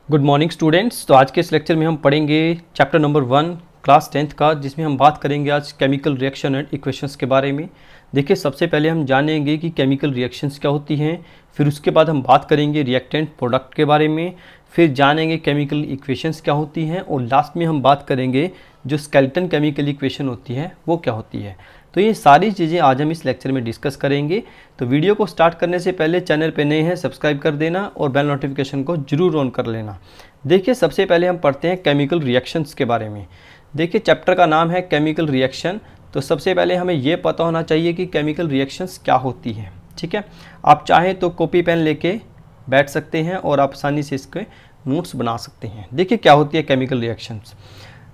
Good morning students. तो आज के इस लेक्चर में हम पढ़ेंगे चैप्टर नंबर 1 क्लास 10th का, जिसमें हम बात करेंगे आज केमिकल रिएक्शन एंड इक्वेशंस के बारे में। देखिए, सबसे पहले हम जानेंगे कि केमिकल रिएक्शंस क्या होती हैं, फिर उसके बाद हम बात करेंगे रिएक्टेंट प्रोडक्ट के बारे में, फिर जानेंगे केमिकल इक्वेशंस क्या होती हैं, और लास्ट में हम बात करेंगे जो स्केलेटन केमिकल इक्वेशन होती है वो क्या होती है। तो ये सारी चीज़ें आज हम इस लेक्चर में डिस्कस करेंगे। तो वीडियो को स्टार्ट करने से पहले चैनल पे नए हैं सब्सक्राइब कर देना और बेल नोटिफिकेशन को जरूर ऑन कर लेना। देखिए, सबसे पहले हम पढ़ते हैं केमिकल रिएक्शंस के बारे में। देखिए, चैप्टर का नाम है केमिकल रिएक्शन। तो सबसे पहले हमें ये पता होना चाहिए कि केमिकल रिएक्शंस क्या होती हैं। ठीक है, आप चाहें तो कॉपी पेन लेके बैठ सकते हैं और आप आसानी से इसके नोट्स बना सकते हैं। देखिए, क्या होती है केमिकल रिएक्शंस।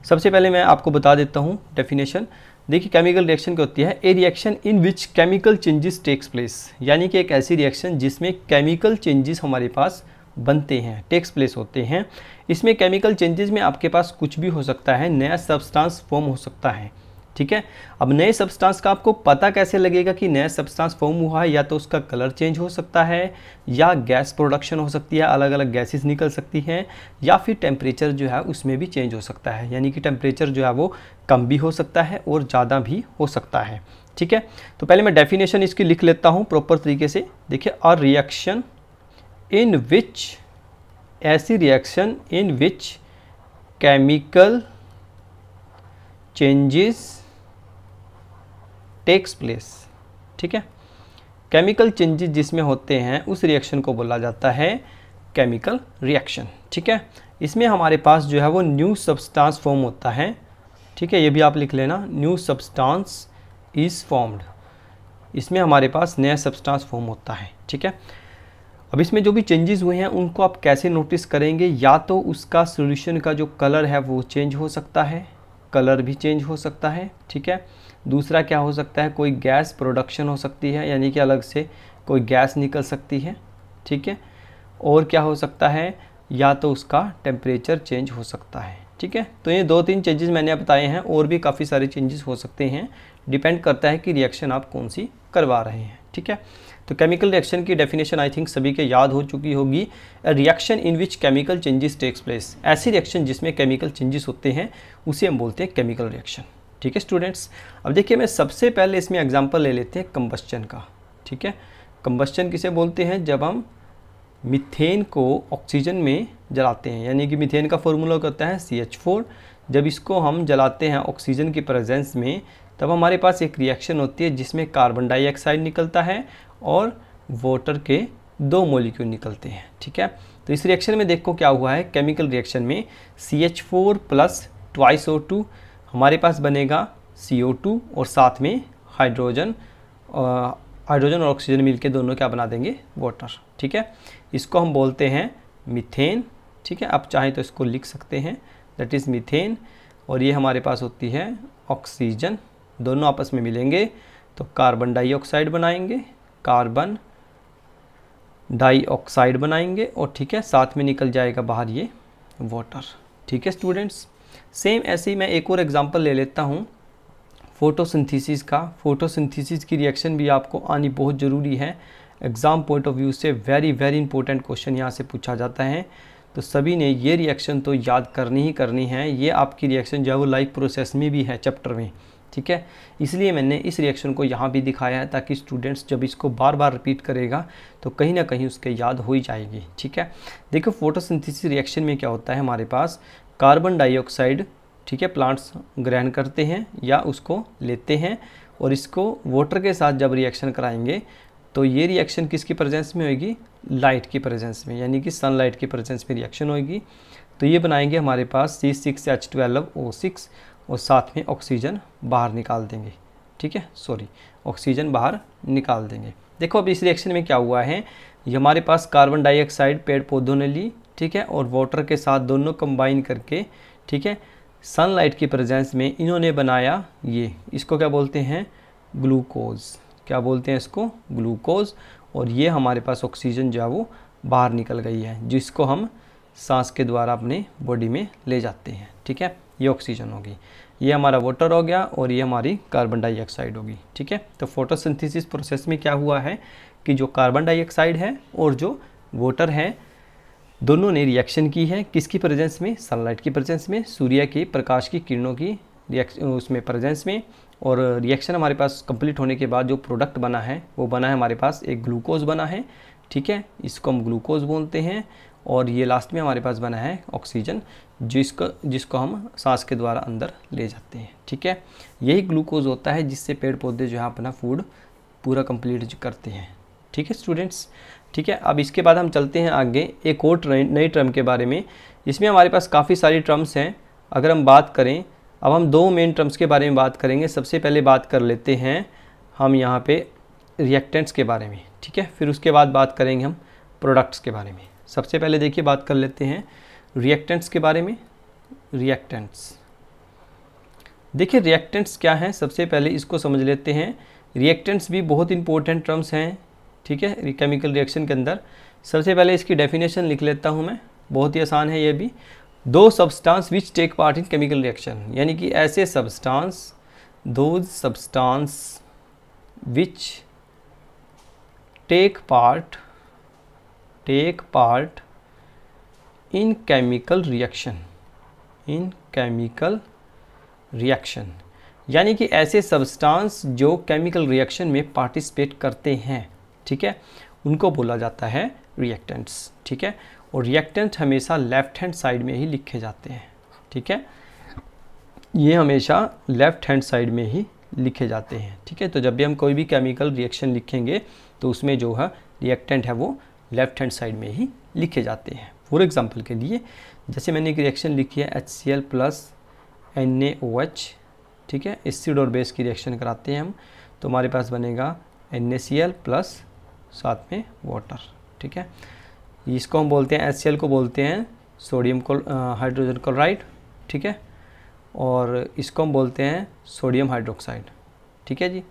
सबसे पहले मैं आपको बता देता हूँ डेफिनेशन। देखिए, केमिकल रिएक्शन क्या होती है। A reaction in which chemical changes takes place, यानी कि एक ऐसी रिएक्शन जिसमें केमिकल चेंजेस हमारे पास बनते हैं, टेक्स प्लेस होते हैं। इसमें केमिकल चेंजेस में आपके पास कुछ भी हो सकता है, नया सब्सटेंस फॉर्म हो सकता है। ठीक है, अब नए सब्सटेंस का आपको पता कैसे लगेगा कि नया सब्सटेंस फॉर्म हुआ है। या तो उसका कलर चेंज हो सकता है, या गैस प्रोडक्शन हो सकती है, अलग अलग गैसेस निकल सकती हैं, या फिर टेम्परेचर जो है उसमें भी चेंज हो सकता है, यानी कि टेम्परेचर जो है वो कम भी हो सकता है और ज़्यादा भी हो सकता है। ठीक है, तो पहले मैं डेफिनेशन इसकी लिख लेता हूँ प्रॉपर तरीके से। देखिए, अ रिएक्शन इन विच, ऐसी reaction in which chemical changes takes place. ठीक है, केमिकल चेंजेस जिसमें होते हैं उस रिएक्शन को बोला जाता है केमिकल रिएक्शन। ठीक है, इसमें हमारे पास जो है वो न्यू सब्सटेंस फॉर्म होता है। ठीक है, ये भी आप लिख लेना, न्यू सब्सटेंस इज फॉर्म्ड। इसमें हमारे पास नया सब्सटेंस फॉर्म होता है। ठीक है, अब इसमें जो भी चेंजेस हुए हैं उनको आप कैसे नोटिस करेंगे। या तो उसका सॉल्यूशन का जो कलर है वो चेंज हो सकता है, कलर भी चेंज हो सकता है। ठीक है, दूसरा क्या हो सकता है, कोई गैस प्रोडक्शन हो सकती है, यानी कि अलग से कोई गैस निकल सकती है। ठीक है, और क्या हो सकता है, या तो उसका टेम्परेचर चेंज हो सकता है। ठीक है, तो ये 2-3 चेंजेस मैंने बताए हैं, और भी काफ़ी सारे चेंजेस हो सकते हैं, डिपेंड करता है कि रिएक्शन आप कौन सी करवा रहे हैं। ठीक है, तो केमिकल रिएक्शन की डेफिनेशन आई थिंक सभी के याद हो चुकी होगी। Reaction in which chemical changes takes place, ऐसी रिएक्शन जिसमें केमिकल चेंजेस होते हैं उसे हम बोलते हैं केमिकल रिएक्शन। ठीक है स्टूडेंट्स, अब देखिए, मैं सबसे पहले इसमें एग्जांपल ले लेते हैं कंबस्चन का। ठीक है, कंबस्चन किसे बोलते हैं, जब हम मीथेन को ऑक्सीजन में जलाते हैं, यानी कि मीथेन का फॉर्मूला होता है CH4। जब इसको हम जलाते हैं ऑक्सीजन की प्रेजेंस में, तब हमारे पास एक रिएक्शन होती है जिसमें कार्बन डाइऑक्साइड निकलता है और वाटर के 2 मॉलिक्यूल निकलते हैं। ठीक है, तो इस रिएक्शन में देखो क्या हुआ है, केमिकल रिएक्शन में CH4 प्लस ट्वाइस O2 हमारे पास बनेगा CO2, और साथ में हाइड्रोजन और ऑक्सीजन मिलके दोनों क्या बना देंगे, वाटर। ठीक है, इसको हम बोलते हैं मीथेन। ठीक है, आप चाहें तो इसको लिख सकते हैं, दैट इज़ मीथेन। और ये हमारे पास होती है ऑक्सीजन, दोनों आपस में मिलेंगे तो कार्बन डाइऑक्साइड बनाएंगे, कार्बन डाइऑक्साइड बनाएंगे, और ठीक है, साथ में निकल जाएगा बाहर ये वाटर। ठीक है स्टूडेंट्स, सेम ऐसे ही मैं एक और एग्जांपल ले लेता हूँ फोटोसिंथेसिस का। फोटोसिंथेसिस की रिएक्शन भी आपको आनी बहुत ज़रूरी है, एग्ज़ाम पॉइंट ऑफ व्यू से वेरी इंपॉर्टेंट क्वेश्चन यहाँ से पूछा जाता है। तो सभी ने ये रिएक्शन तो याद करनी ही करनी है। ये आपकी रिएक्शन जो है वो लाइव प्रोसेस में भी है चैप्टर में। ठीक है, इसलिए मैंने इस रिएक्शन को यहाँ भी दिखाया है, ताकि स्टूडेंट्स जब इसको बार बार रिपीट करेगा तो कहीं ना कहीं उसके याद हो ही जाएगी। ठीक है, देखो, फोटोसिंथेसिस रिएक्शन में क्या होता है, हमारे पास कार्बन डाइऑक्साइड, ठीक है, प्लांट्स ग्रहण करते हैं या उसको लेते हैं, और इसको वाटर के साथ जब रिएक्शन कराएंगे तो ये रिएक्शन किसकी प्रेजेंस में होगी, लाइट की प्रेजेंस में, यानी कि सनलाइट की प्रेजेंस में रिएक्शन होगी। तो ये बनाएंगे हमारे पास C6H12O6, और साथ में ऑक्सीजन बाहर निकाल देंगे। ठीक है, ऑक्सीजन बाहर निकाल देंगे। देखो, अब इस रिएक्शन में क्या हुआ है, ये हमारे पास कार्बन डाइऑक्साइड पेड़ पौधों ने ली, ठीक है, और वाटर के साथ दोनों कंबाइन करके, ठीक है, सनलाइट की प्रेजेंस में इन्होंने बनाया ये, इसको क्या बोलते हैं, ग्लूकोज। क्या बोलते हैं इसको, ग्लूकोज। और ये हमारे पास ऑक्सीजन जो है वो बाहर निकल गई है, जिसको हम सांस के द्वारा अपने बॉडी में ले जाते हैं। ठीक है, ये ऑक्सीजन होगी, ये हमारा वाटर हो गया, और ये हमारी कार्बन डाइऑक्साइड होगी। ठीक है, तो फोटोसिंथेसिस प्रोसेस में क्या हुआ है कि जो कार्बन डाइऑक्साइड है और जो वाटर है दोनों ने रिएक्शन की है, किसकी प्रेजेंस में, सनलाइट की प्रेजेंस में, सूर्य के प्रकाश की किरणों की रिएक्शन उसमें प्रेजेंस में। और रिएक्शन हमारे पास कंप्लीट होने के बाद जो प्रोडक्ट बना है वो बना है हमारे पास एक ग्लूकोज बना है, ठीक है, इसको हम ग्लूकोज बोलते हैं। और ये लास्ट में हमारे पास बना है ऑक्सीजन, जिसको हम सांस के द्वारा अंदर ले जाते हैं, ठीक है। यही ग्लूकोज होता है जिससे पेड़ पौधे जो है अपना फूड पूरा कंप्लीट करते हैं, ठीक है स्टूडेंट्स, ठीक है। अब इसके बाद हम चलते हैं आगे एक और नई टर्म के बारे में। इसमें हमारे पास काफ़ी सारी टर्म्स हैं। अगर हम बात करें, अब हम दो मेन टर्म्स के बारे में बात करेंगे। सबसे पहले बात कर लेते हैं हम यहाँ पे रिएक्टेंट्स के बारे में, ठीक है, फिर उसके बाद बात करेंगे हम प्रोडक्ट्स के बारे में। सबसे पहले देखिए बात कर लेते हैं रिएक्टेंट्स के बारे में। रिएक्टेंट्स, देखिए रिएक्टेंट्स क्या हैं, सबसे पहले इसको समझ लेते हैं। रिएक्टेंट्स भी बहुत इंपॉर्टेंट टर्म्स हैं, ठीक है, केमिकल रिएक्शन के अंदर। सबसे पहले इसकी डेफिनेशन लिख लेता हूँ मैं, बहुत ही आसान है ये भी। दो substance which take part in chemical reaction, यानी कि ऐसे सब्सटेंस, दो substance which take part in chemical reaction, in chemical reaction, यानी कि ऐसे सब्सटेंस जो केमिकल रिएक्शन में पार्टिसिपेट करते हैं, ठीक है, उनको बोला जाता है रिएक्टेंट्स, ठीक है। और रिएक्टेंट हमेशा लेफ्ट हैंड साइड में ही लिखे जाते हैं, ठीक है, ये हमेशा लेफ्ट हैंड साइड में ही लिखे जाते हैं, ठीक है। तो जब भी हम कोई भी केमिकल रिएक्शन लिखेंगे तो उसमें जो है रिएक्टेंट है वो लेफ्ट हैंड साइड में ही लिखे जाते हैं। फॉर एग्जांपल के लिए जैसे मैंने एक रिएक्शन लिखी है HCl प्लस NaOH, ठीक है, एसिड और बेस की रिएक्शन कराते हैं हम, तो हमारे पास बनेगा NaCl प्लस साथ में वाटर, ठीक है। इसको हम बोलते हैं HCl को बोलते हैं सोडियम हाइड्रोजन क्लोराइड, ठीक है, और इसको हम बोलते हैं सोडियम हाइड्रोक्साइड, ठीक है जी।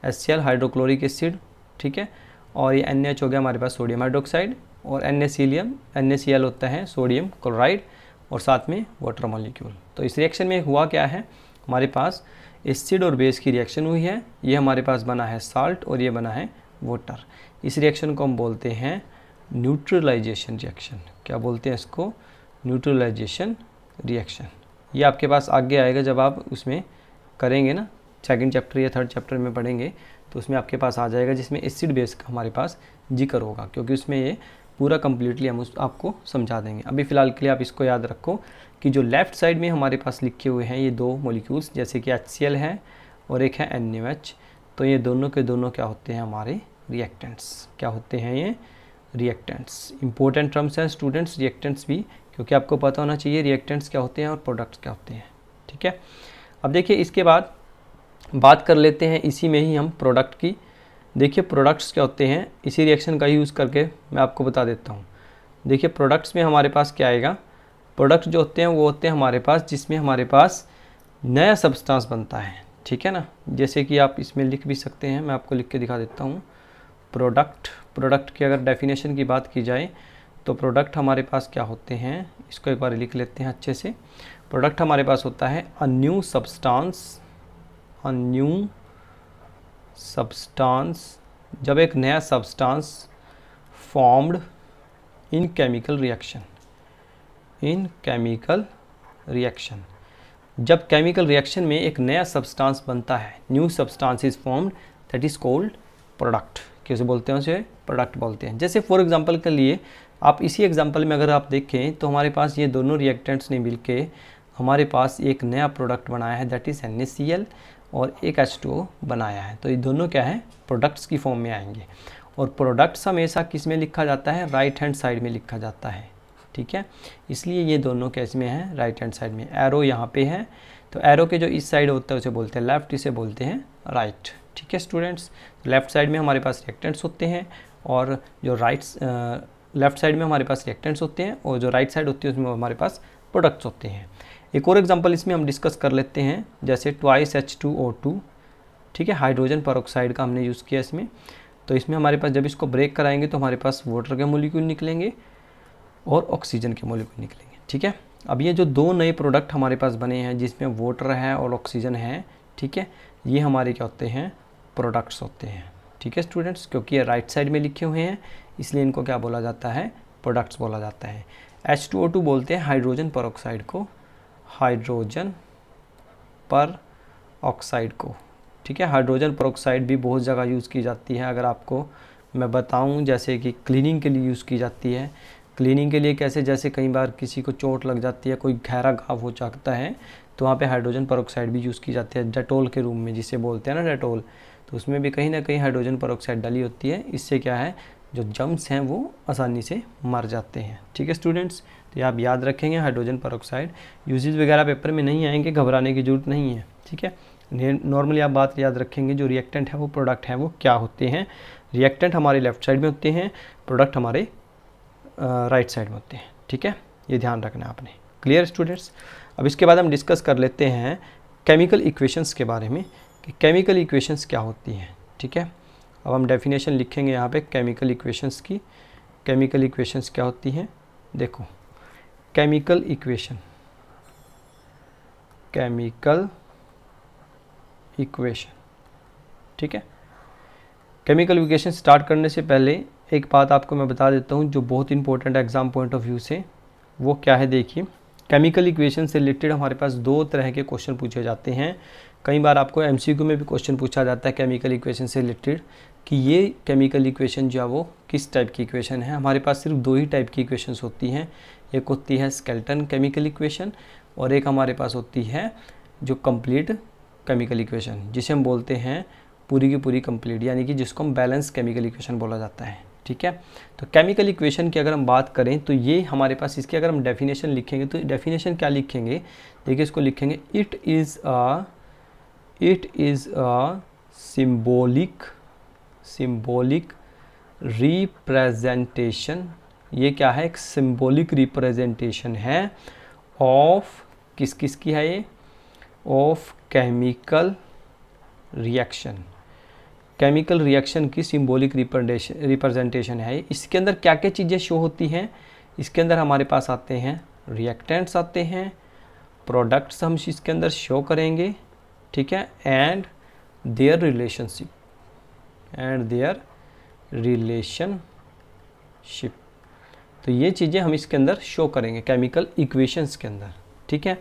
HCl हाइड्रोक्लोरिक एसिड, ठीक है, और ये NaH हो गया हमारे पास सोडियम हाइड्रोक्साइड, और NaCl होता है सोडियम क्लोराइड और साथ में वाटर मॉलिक्यूल। तो इस रिएक्शन में हुआ क्या है, हमारे पास एसिड और बेस की रिएक्शन हुई है, ये हमारे पास बना है साल्ट और ये बना है वाटर। इस रिएक्शन को हम बोलते हैं न्यूट्रलाइजेशन रिएक्शन। क्या बोलते हैं इसको, न्यूट्रलाइजेशन रिएक्शन। ये आपके पास आगे आएगा जब आप उसमें करेंगे ना, सेकंड चैप्टर या थर्ड चैप्टर में पढ़ेंगे तो उसमें आपके पास आ जाएगा, जिसमें एसिड बेस का हमारे पास जिक्र होगा, क्योंकि उसमें ये पूरा कम्प्लीटली हम आपको समझा देंगे। अभी फ़िलहाल के लिए आप इसको याद रखो कि जो लेफ़्ट साइड में हमारे पास लिखे हुए हैं ये दो मॉलिक्यूल्स, जैसे कि HCl है और एक है NaOH, तो ये दोनों के दोनों क्या होते हैं, हमारे रिएक्टेंट्स। क्या होते हैं ये, रिएक्टेंट्स। इंपॉर्टेंट टर्म्स हैं स्टूडेंट्स रिएक्टेंट्स भी, क्योंकि आपको पता होना चाहिए रिएक्टेंट्स क्या होते हैं और प्रोडक्ट्स क्या होते हैं, ठीक है। अब देखिए इसके बाद बात कर लेते हैं इसी में ही हम प्रोडक्ट की। देखिए प्रोडक्ट्स क्या होते हैं, इसी रिएक्शन का यूज़ करके मैं आपको बता देता हूँ। देखिए प्रोडक्ट्स में हमारे पास क्या आएगा, प्रोडक्ट्स जो होते हैं वो होते हैं हमारे पास जिसमें हमारे पास नया सब्सटेंस बनता है, ठीक है ना। जैसे कि आप इसमें लिख भी सकते हैं, मैं आपको लिख के दिखा देता हूँ। प्रोडक्ट की अगर डेफिनेशन की बात की जाए तो प्रोडक्ट हमारे पास क्या होते हैं, इसको एक बार लिख लेते हैं अच्छे से। प्रोडक्ट हमारे पास होता है अ न्यू सब्सटेंस, जब एक नया substance formed in chemical reaction, जब केमिकल रिएक्शन में एक नया सब्सटेंस बनता है, new substance is formed, that is called product. कैसे बोलते हैं उसे, प्रोडक्ट बोलते हैं। जैसे फॉर एग्जांपल के लिए आप इसी एग्जांपल में अगर आप देखें तो हमारे पास ये दोनों रिएक्टेंट्स ने मिलके हमारे पास एक नया प्रोडक्ट बनाया है, दैट इज़ NaCl, और एक H2O बनाया है। तो ये दोनों क्या है, प्रोडक्ट्स की फॉर्म में आएंगे। और प्रोडक्ट्स हमेशा किस में लिखा जाता है, राइट हैंड साइड में लिखा जाता है, ठीक है। इसलिए ये दोनों कैस में हैं, राइट हैंड साइड में। एरो यहाँ पे है, तो एरो के जो इस साइड होता है उसे बोलते हैं लेफ़्ट, इसे बोलते हैं राइट, ठीक है स्टूडेंट्स। लेफ़्ट साइड में हमारे पास रिएक्टेंट्स होते हैं और जो लेफ़्ट साइड में हमारे पास रिएक्टेंट्स होते हैं और जो राइट साइड होती है उसमें हमारे पास प्रोडक्ट्स होते हैं। एक और एग्जांपल इसमें हम डिस्कस कर लेते हैं, जैसे 2H2O2, ठीक है, हाइड्रोजन पेरोक्साइड का हमने यूज़ किया इसमें। तो इसमें हमारे पास जब इसको ब्रेक कराएंगे तो हमारे पास वाटर के मॉलिक्यूल निकलेंगे और ऑक्सीजन के मॉलिक्यूल निकलेंगे, ठीक है। अब ये जो दो नए प्रोडक्ट हमारे पास बने हैं जिसमें वाटर है और ऑक्सीजन है, ठीक है, ये हमारे क्या होते हैं, प्रोडक्ट्स होते हैं, ठीक है स्टूडेंट्स। क्योंकि ये राइट साइड में लिखे हुए हैं इसलिए इनको क्या बोला जाता है, प्रोडक्ट्स बोला जाता है। H2O2 बोलते हैं हाइड्रोजन पर ऑक्साइड को, हाइड्रोजन पर ऑक्साइड को, ठीक है। हाइड्रोजन पर ऑक्साइड भी बहुत जगह यूज़ की जाती है। अगर आपको मैं बताऊं, जैसे कि क्लीनिंग के लिए यूज़ की जाती है। क्लीनिंग के लिए कैसे, जैसे कई बार किसी को चोट लग जाती है, कोई गहरा घाव हो जाता है, तो वहाँ पे हाइड्रोजन पर ऑक्साइड भी यूज़ की जाती है डेटोल के रूप में, जिसे बोलते हैं ना डेटोल। तो उसमें भी कहीं ना कहीं हाइड्रोजन पर ऑक्साइड डाली होती है। इससे क्या है, जो जर्म्स हैं वो आसानी से मर जाते हैं, ठीक है स्टूडेंट्स। तो आप याद रखेंगे हाइड्रोजन पर ऑक्साइड। यूजेस वगैरह पेपर में नहीं आएंगे, घबराने की ज़रूरत नहीं है, ठीक है। नॉर्मली आप बात याद रखेंगे, जो रिएक्टेंट है वो प्रोडक्ट है वो क्या होते हैं। रिएक्टेंट हमारे लेफ्ट साइड में होते हैं, प्रोडक्ट हमारे राइट साइड में होते हैं, ठीक है। ये ध्यान रखना है आपने। Clear students. अब इसके बाद हम डिस्कस कर लेते हैं केमिकल इक्वेशंस के बारे में कि केमिकल इक्वेशंस क्या होती हैं, ठीक है। अब हम डेफिनेशन लिखेंगे यहाँ पे केमिकल इक्वेशंस की। केमिकल इक्वेशंस क्या होती हैं, देखो केमिकल इक्वेशन, केमिकल इक्वेशन, ठीक है। केमिकल इक्वेशन स्टार्ट करने से पहले एक बात आपको मैं बता देता हूँ जो बहुत इंपॉर्टेंट है एग्जाम पॉइंट ऑफ व्यू से। वो क्या है, देखिए केमिकल इक्वेशन से रिलेटेड हमारे पास दो तरह के क्वेश्चन पूछे जाते हैं। कई बार आपको एमसीक्यू में भी क्वेश्चन पूछा जाता है केमिकल इक्वेशन से रिलेटेड कि ये केमिकल इक्वेशन जो है वो किस टाइप की इक्वेशन है। हमारे पास सिर्फ दो ही टाइप की इक्वेशंस होती हैं, एक होती है स्केलेटन केमिकल इक्वेशन और एक हमारे पास होती है जो कंप्लीट केमिकल इक्वेशन, जिसे हम बोलते हैं पूरी की पूरी कंप्लीट, यानी कि जिसको हम बैलेंस केमिकल इक्वेशन बोला जाता है, ठीक है। तो केमिकल इक्वेशन की अगर हम बात करें तो ये हमारे पास, इसकी अगर हम डेफिनेशन लिखेंगे तो डेफिनेशन क्या लिखेंगे, देखिए इसको लिखेंगे it is a symbolic representation. ये क्या है, एक सिंबॉलिक रिप्रेजेंटेशन है ऑफ किस किस की है ये, of chemical reaction. Chemical reaction की सिंबॉलिक रिप्रेजेंटेशन है। इसके अंदर क्या क्या चीज़ें शो होती हैं, इसके अंदर हमारे पास आते हैं रिएक्टेंट्स आते हैं, प्रोडक्ट्स हम इसके अंदर शो करेंगे, ठीक है, एंड देयर रिलेशनशिप, तो ये चीज़ें हम इसके अंदर शो करेंगे केमिकल इक्वेशंस के अंदर, ठीक है।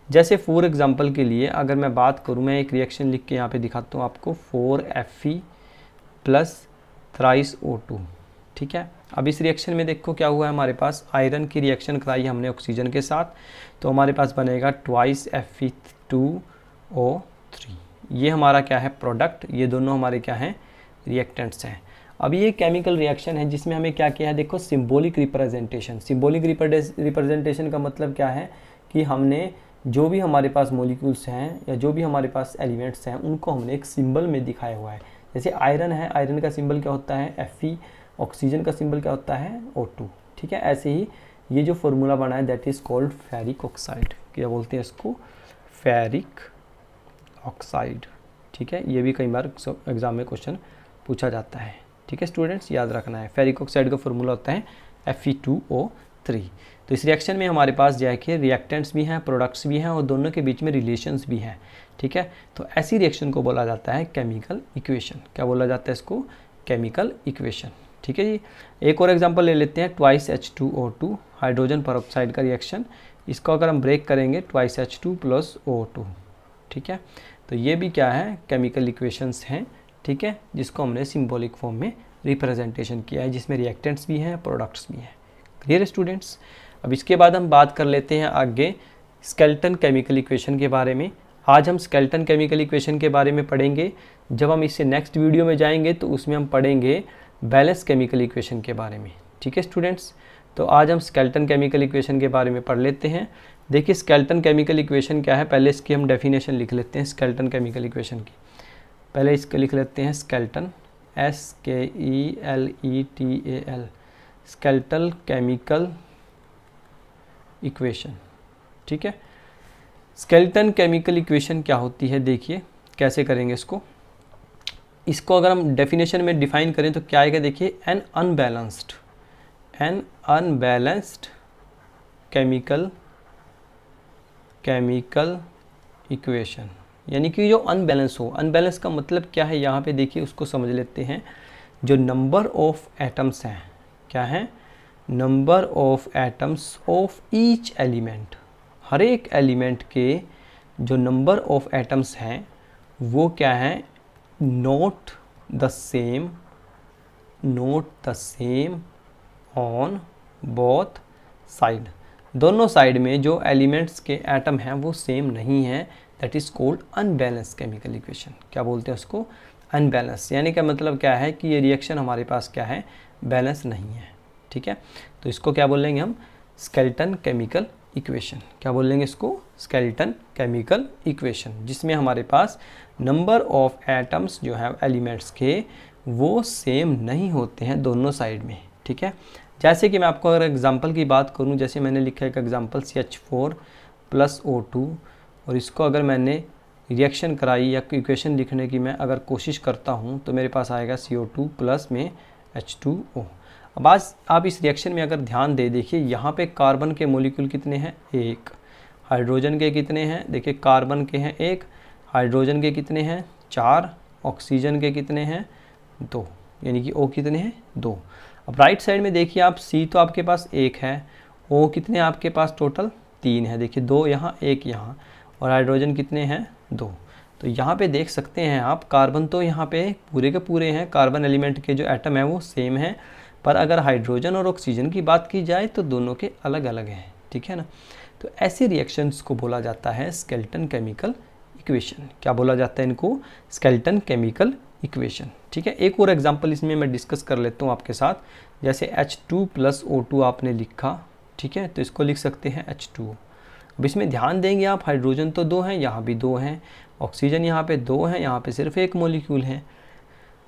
जैसे फॉर एग्जांपल के लिए अगर मैं बात करूं, मैं एक रिएक्शन लिख के यहाँ पे दिखाता हूँ आपको, 4Fe प्लस थ्राइस O2, ठीक है। अब इस रिएक्शन में देखो क्या हुआ है, हमारे पास आयरन की रिएक्शन कराई हमने ऑक्सीजन के साथ, तो हमारे पास बनेगा 2Fe2O3। ये हमारा क्या है, प्रोडक्ट। ये दोनों हमारे क्या हैं, रिएक्टेंट्स हैं। अब ये केमिकल रिएक्शन है जिसमें हमें क्या किया है, देखो सिंबॉलिक रिप्रेजेंटेशन। सिंबॉलिक रिप्रेजेंटेशन का मतलब क्या है कि हमने जो भी हमारे पास मॉलिक्यूल्स हैं या जो भी हमारे पास एलिमेंट्स हैं उनको हमने एक सिंबल में दिखाया हुआ है। जैसे आयरन है, आयरन का सिंबल क्या होता है, Fe। ऑक्सीजन का सिंबल क्या होता है, O2, ठीक है। ऐसे ही ये जो फॉर्मूला बना है that is called ferric oxide. क्या बोलते हैं इसको, फेरिक ऑक्साइड, ठीक है। ये भी कई बार एग्जाम में क्वेश्चन पूछा जाता है, ठीक है स्टूडेंट्स, याद रखना है। फेरिक ऑक्साइड का फॉर्मूला होता है Fe2O3। तो इस रिएक्शन में हमारे पास जो है कि रिएक्टेंट्स भी हैं, प्रोडक्ट्स भी हैं और दोनों के बीच में रिलेशंस भी हैं, ठीक है। तो ऐसी रिएक्शन को बोला जाता है केमिकल इक्वेशन। क्या बोला जाता है इसको, केमिकल इक्वेशन, ठीक है जी। एक और एग्जांपल ले लेते हैं, 2H2O2 हाइड्रोजन पर ऑक्साइड का रिएक्शन। इसको अगर हम ब्रेक करेंगे 2H2 प्लस O2, ठीक है। तो ये भी क्या है, केमिकल इक्वेशंस हैं, ठीक है, जिसको हमने सिंबॉलिक फॉर्म में रिप्रेजेंटेशन किया है, जिसमें रिएक्टेंट्स भी हैं, प्रोडक्ट्स भी हैं। Clear students. अब इसके बाद हम बात कर लेते हैं आगे स्केलेटन केमिकल इक्वेशन के बारे में। आज हम स्केलेटन केमिकल इक्वेशन के बारे में पढ़ेंगे। जब हम इससे नेक्स्ट वीडियो में जाएंगे तो उसमें हम पढ़ेंगे बैलेंस केमिकल इक्वेशन के बारे में, ठीक है स्टूडेंट्स। तो आज हम स्केलेटन केमिकल इक्वेशन के बारे में पढ़ लेते हैं। देखिए स्केलेटन केमिकल इक्वेशन क्या है, पहले इसकी हम डेफिनेशन लिख लेते हैं स्केलेटन केमिकल इक्वेशन की। पहले इसको लिख लेते हैं skeleton, SKELETAL, skeletal chemical equation, ठीक है। स्केलेटन केमिकल इक्वेशन क्या होती है, देखिए कैसे करेंगे इसको। इसको अगर हम डेफिनेशन में डिफाइन करें तो क्या आएगा, देखिए एन अनबैलेंस्ड केमिकल इक्वेशन, यानी कि जो अनबैलेंस हो। अनबैलेंस का मतलब क्या है, यहाँ पे देखिए उसको समझ लेते हैं। जो नंबर ऑफ एटम्स हैं, क्या हैं, number of atoms of each element, हर एक एलिमेंट के जो नंबर ऑफ एटम्स हैं वो क्या है, not the same on both side, दोनों साइड में जो एलिमेंट्स के एटम हैं वो सेम नहीं है, that is called unbalance chemical equation. क्या बोलते हैं उसको, अनबैलेंस, यानी क्या मतलब क्या है कि ये रिएक्शन हमारे पास क्या है, बैलेंस नहीं है, ठीक है। तो इसको क्या बोलेंगे हम, स्केलेटन केमिकल इक्वेशन। क्या बोलेंगे इसको, स्केलेटन केमिकल इक्वेशन, जिसमें हमारे पास नंबर ऑफ एटम्स जो है एलिमेंट्स के वो सेम नहीं होते हैं दोनों साइड में, ठीक है। जैसे कि मैं आपको अगर एग्जांपल की बात करूं, जैसे मैंने लिखा है एक एग्जांपल CH4 + O2, और इसको अगर मैंने रिएक्शन कराई या इक्वेशन लिखने की मैं अगर कोशिश करता हूं तो मेरे पास आएगा CO2 प्लस में H2O। अब आज आप इस रिएक्शन में अगर ध्यान दे, देखिए यहाँ पे कार्बन के मॉलिक्यूल कितने हैं, 1, हाइड्रोजन के कितने हैं, देखिए कार्बन के हैं 1, हाइड्रोजन के कितने हैं 4, ऑक्सीजन के कितने हैं 2, यानी कि O कितने हैं 2। अब राइट साइड में देखिए आप, C तो आपके पास 1 है, O कितने आपके पास टोटल 3 है, देखिए 2 यहाँ 1 यहाँ, और हाइड्रोजन कितने हैं 2। तो यहाँ पे देख सकते हैं आप, कार्बन तो यहाँ पे पूरे के पूरे हैं, कार्बन एलिमेंट के जो एटम है वो सेम है, पर अगर हाइड्रोजन और ऑक्सीजन की बात की जाए तो दोनों के अलग अलग हैं, ठीक है ना। तो ऐसे रिएक्शंस को बोला जाता है स्केलेटन केमिकल इक्वेशन। क्या बोला जाता है इनको, स्केलेटन केमिकल इक्वेशन, ठीक है। एक और एग्जांपल इसमें मैं डिस्कस कर लेता हूँ आपके साथ, जैसे H2 + O2 आपने लिखा, ठीक है, तो इसको लिख सकते हैं H2O। अब इसमें ध्यान देंगे आप, हाइड्रोजन तो 2 हैं, यहाँ भी 2 हैं, ऑक्सीजन यहाँ पे 2 हैं, यहाँ पे सिर्फ एक मॉलिक्यूल है,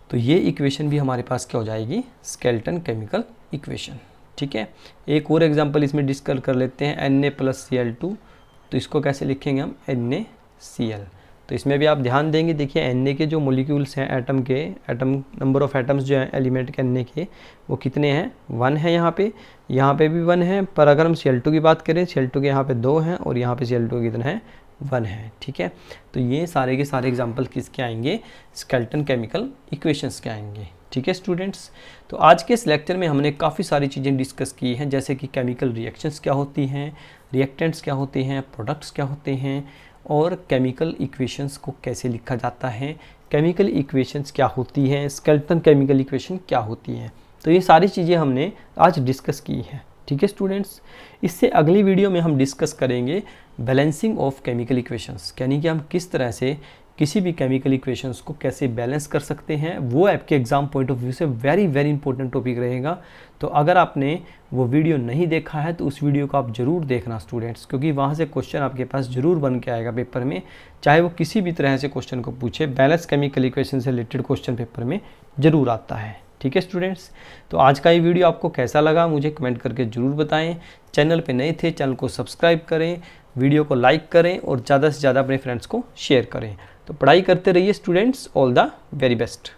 तो ये इक्वेशन भी हमारे पास क्या हो जाएगी, स्केलेटन केमिकल इक्वेशन, ठीक है। एक और एग्जांपल इसमें डिस्कस कर लेते हैं, Na + Cl2, तो इसको कैसे लिखेंगे हम, NaCl। तो इसमें भी आप ध्यान देंगे, देखिए Na के जो मॉलिक्यूल्स हैं एटम के, एटम नंबर ऑफ एटम्स जो हैं एलिमेंट के Na के वो कितने हैं, 1 है, यहाँ पे भी 1 है, पर अगर हम Cl2 की बात करें, Cl2 के यहाँ पे 2 हैं और यहाँ पे Cl2 कितना है, 1 है, ठीक है। तो ये सारे के सारे एग्जाम्पल किसके आएंगे, स्केलेटन केमिकल इक्वेशंस के आएंगे, ठीक है स्टूडेंट्स। तो आज के इस लेक्चर में हमने काफ़ी सारी चीज़ें डिस्कस की हैं, जैसे कि केमिकल रिएक्शंस क्या होती हैं, रिएक्टेंट्स क्या होते हैं, प्रोडक्ट्स क्या होते हैं, और केमिकल इक्वेशंस को कैसे लिखा जाता है, केमिकल इक्वेशंस क्या होती हैं, स्केलेटन केमिकल इक्वेशन क्या होती हैं। तो ये सारी चीज़ें हमने आज डिस्कस की हैं, ठीक है स्टूडेंट्स। इससे अगली वीडियो में हम डिस्कस करेंगे बैलेंसिंग ऑफ केमिकल इक्वेशंस, यानी कि हम किस तरह से किसी भी केमिकल इक्वेशंस को कैसे बैलेंस कर सकते हैं। वो आपके एग्जाम पॉइंट ऑफ व्यू से वेरी इंपॉर्टेंट टॉपिक रहेगा। तो अगर आपने वो वीडियो नहीं देखा है तो उस वीडियो को आप ज़रूर देखना स्टूडेंट्स, क्योंकि वहाँ से क्वेश्चन आपके पास ज़रूर बन के आएगा पेपर में, चाहे वो किसी भी तरह से क्वेश्चन को पूछे, बैलेंस केमिकल इक्वेशन से रिलेटेड क्वेश्चन पेपर में ज़रूर आता है, ठीक है स्टूडेंट्स। तो आज का ये वीडियो आपको कैसा लगा मुझे कमेंट करके ज़रूर बताएं। चैनल पे नए थे, चैनल को सब्सक्राइब करें, वीडियो को लाइक करें और ज़्यादा से ज़्यादा अपने फ्रेंड्स को शेयर करें। तो पढ़ाई करते रहिए students, all the very best.